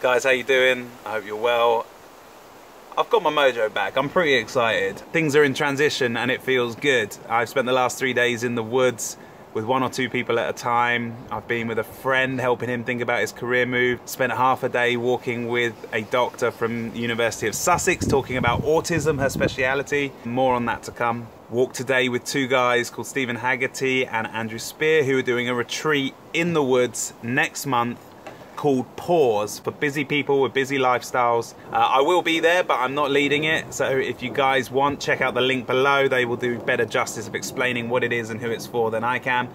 Guys, how you doing? I hope you're well. I've got my mojo back. I'm pretty excited. Things are in transition and it feels good. I've spent the last 3 days in the woods with 1 or 2 people at a time. I've been with a friend helping him think about his career move. Spent half a day walking with a doctor from the University of Sussex talking about autism, her speciality. More on that to come. Walked today with 2 guys called Stephen Haggerty and Andrew Spear, who are doing a retreat in the woods next month called Pause, for busy people with busy lifestyles. I will be there, but I'm not leading it, so if you guys want, check out the link below. They will do better justice of explaining what it is and who it's for than I can.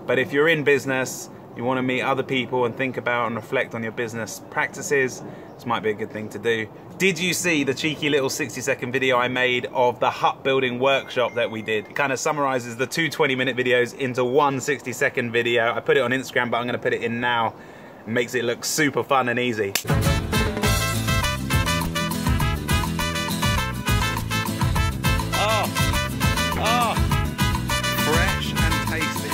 But if you're in business, you want to meet other people and think about and reflect on your business practices, this might be a good thing to do. Did you see the cheeky little 60-second video I made of the hut building workshop that we did? It kind of summarizes the 2 20-minute videos into one 60-second video. I put it on Instagram, but I'm going to put it in now. Makes it look super fun and easy. Fresh and tasty.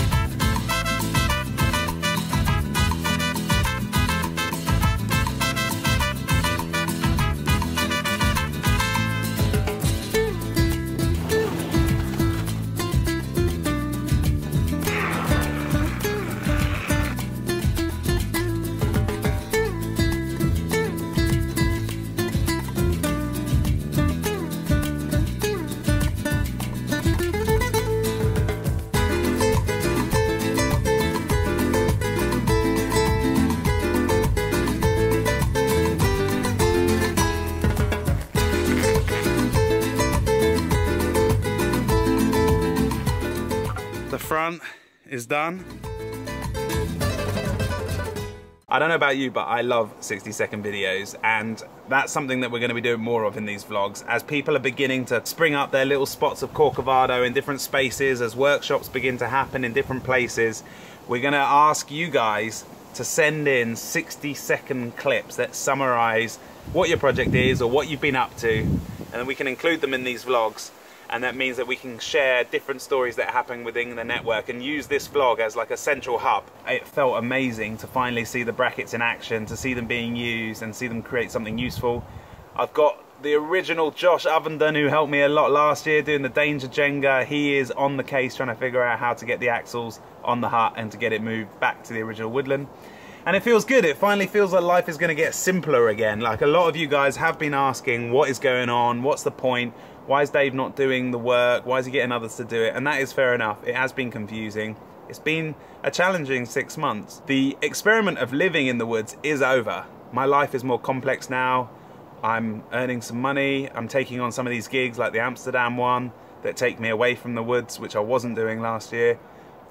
The front is done. I don't know about you, but I love 60-second videos, and that's something that we're going to be doing more of in these vlogs. As people are beginning to spring up their little spots of Corcovado in different spaces, as workshops begin to happen in different places, we're going to ask you guys to send in 60-second clips that summarize what your project is or what you've been up to, and then we can include them in these vlogs. And that means that we can share different stories that happen within the network and use this vlog as like a central hub. It felt amazing to finally see the brackets in action, to see them being used and see them create something useful. I've got the original Josh Ovenden, who helped me a lot last year doing the Danger Jenga. He is on the case trying to figure out how to get the axles on the hut and to get it moved back to the original woodland. And it feels good. It finally feels like life is going to get simpler again. Like, a lot of you guys have been asking, what is going on? What's the point? Why is Dave not doing the work? Why is he getting others to do it? And that is fair enough. It has been confusing. It's been a challenging 6 months. The experiment of living in the woods is over. My life is more complex now. I'm earning some money. I'm taking on some of these gigs like the Amsterdam one that take me away from the woods, which I wasn't doing last year.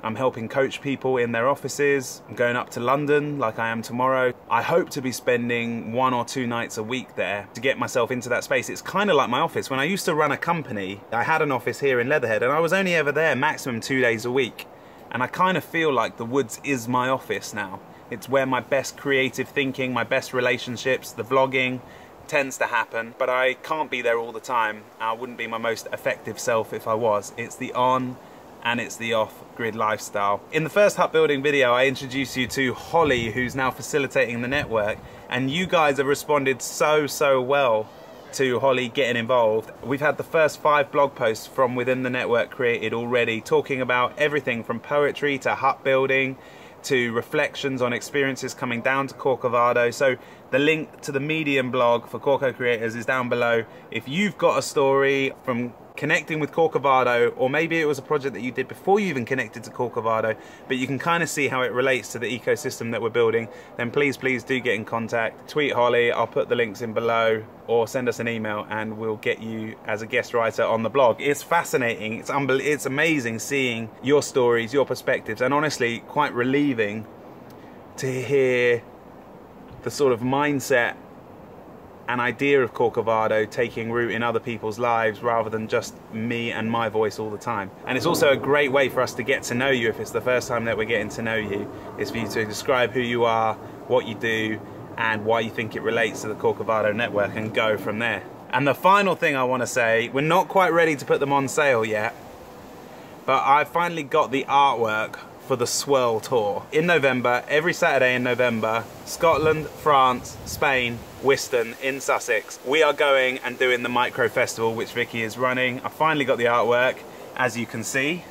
I'm helping coach people in their offices. I'm going up to London like I am tomorrow. I hope to be spending 1 or 2 nights a week there to get myself into that space. It's kind of like my office. When I used to run a company, I had an office here in Leatherhead, and I was only ever there maximum 2 days a week. And I kind of feel like the woods is my office now. It's where my best creative thinking, my best relationships, the vlogging tends to happen. But I can't be there all the time. I wouldn't be my most effective self if I was. It's the on and it's the off-grid lifestyle. In the first hut building video, I introduced you to Holly, who's now facilitating the network, and you guys have responded so well to Holly getting involved. We've had the first 5 blog posts from within the network created already, talking about everything from poetry to hut building to reflections on experiences coming down to Corcovado. So the link to the Medium blog for Corco creators is down below. If you've got a story from connecting with Corcovado, or maybe it was a project that you did before you even connected to Corcovado, but you can kind of see how it relates to the ecosystem that we're building, then please do get in contact. Tweet Holly, I'll put the links in below, or send us an email and we'll get you as a guest writer on the blog. It's fascinating, it's amazing seeing your stories, your perspectives, and honestly quite relieving to hear the sort of mindset an idea of Corcovado taking root in other people's lives rather than just me and my voice all the time. And it's also a great way for us to get to know you. If it's the first time that we're getting to know you, is for you to describe who you are, what you do, and why you think it relates to the Corcovado network, and go from there. And the final thing I want to say, we're not quite ready to put them on sale yet, but I finally got the artwork for the Swirl Tour. In November, every Saturday in November, Scotland, France, Spain, Whiston in Sussex. We are going and doing the Micro Festival, which Vicky is running. I finally got the artwork, as you can see.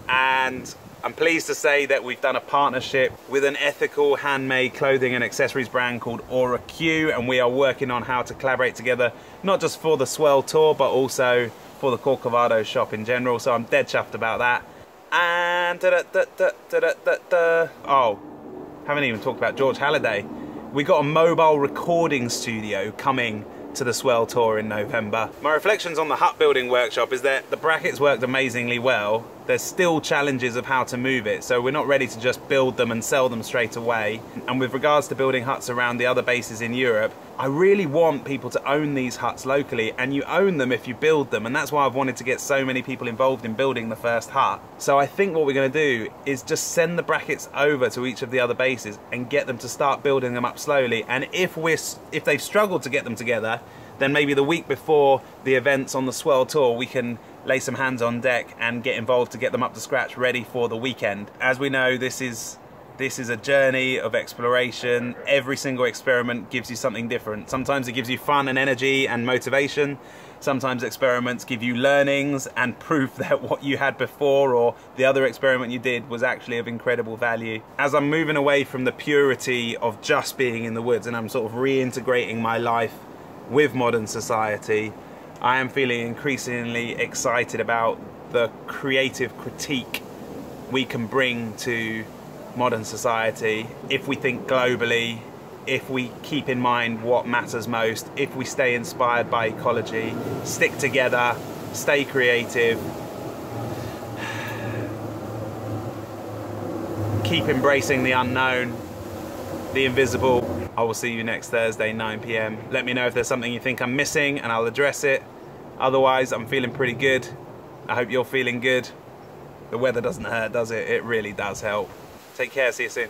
And I'm pleased to say that we've done a partnership with an ethical handmade clothing and accessories brand called Aura Q, and we are working on how to collaborate together, not just for the Swirl Tour, but also for the Corcovado shop in general. So I'm dead chuffed about that. And oh, haven't even talked about George Halliday. We got a mobile recording studio coming to the Swirl Tour in November. My reflections on the hut building workshop is that the brackets worked amazingly well. There's still challenges of how to move it, so we're not ready to just build them and sell them straight away. And with regards to building huts around the other bases in Europe, I really want people to own these huts locally, and you own them if you build them, and that's why I've wanted to get so many people involved in building the first hut. So I think what we're going to do is just send the brackets over to each of the other bases and get them to start building them up slowly. And if they've struggled to get them together, then maybe the week before the events on the Swirl Tour, we can lay some hands on deck and get involved to get them up to scratch, ready for the weekend. As we know, this is a journey of exploration. Every single experiment gives you something different. Sometimes it gives you fun and energy and motivation. Sometimes experiments give you learnings and proof that what you had before or the other experiment you did was actually of incredible value. As I'm moving away from the purity of just being in the woods and I'm sort of reintegrating my life with modern society, I am feeling increasingly excited about the creative critique we can bring to modern society if we think globally, if we keep in mind what matters most, if we stay inspired by ecology, stick together, stay creative, keep embracing the unknown, the invisible. I will see you next Thursday, 9 PM. Let me know if there's something you think I'm missing and I'll address it. Otherwise, I'm feeling pretty good. I hope you're feeling good. The weather doesn't hurt, does it? It really does help. Take care, see you soon.